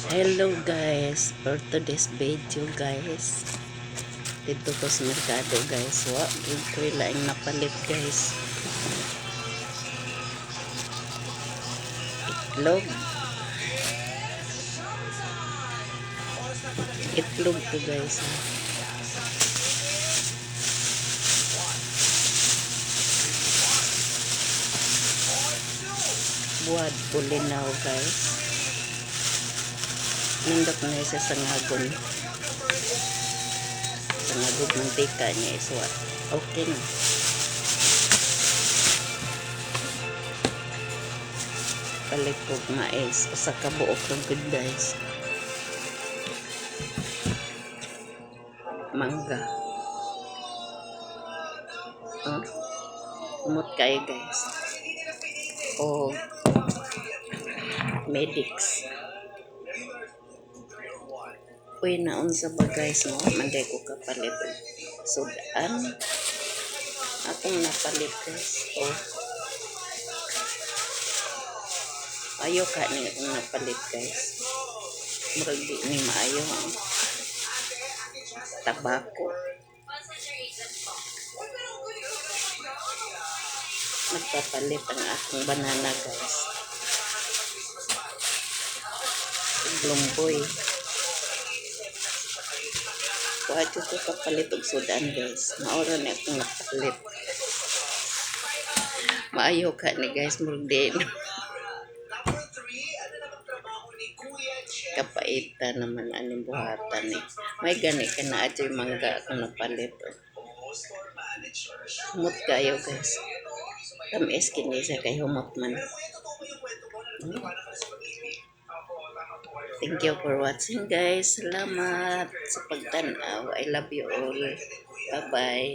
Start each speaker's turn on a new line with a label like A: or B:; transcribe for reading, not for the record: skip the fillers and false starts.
A: Hello guys, for today's video guys, dito ko sa merkado guys, gid ko laing napalit guys. Itlog. Itlog to guys. Buwad bulinaw guys. Nindot na isa sa ngagon. Sa ngagon mantika niya iswa. Okay na. Palipog mais. Usa ka buok ng good guys. Mangga. Umot kayo guys. O Medix. Uy, naon sa ba guys, no? Manday ko kapalit. Sudan. Akong napalit guys. Ayaw ka niya akong napalit guys. Murag di ni maayo. Tabako. Nagpapalit ang akong banana guys. Lumboy. Kuha ko kapalit og sudan guys. Maura na akong napalit. Maayo ka ni guys, murag kapaita naman aning buhatan ni. May gani ka na adyoy mangga akong napalit. Humot kayo guys. Tamis kini sa kay humot man. Thank you for watching guys. Salamat sa pagtanaw. I love you all. Bye bye.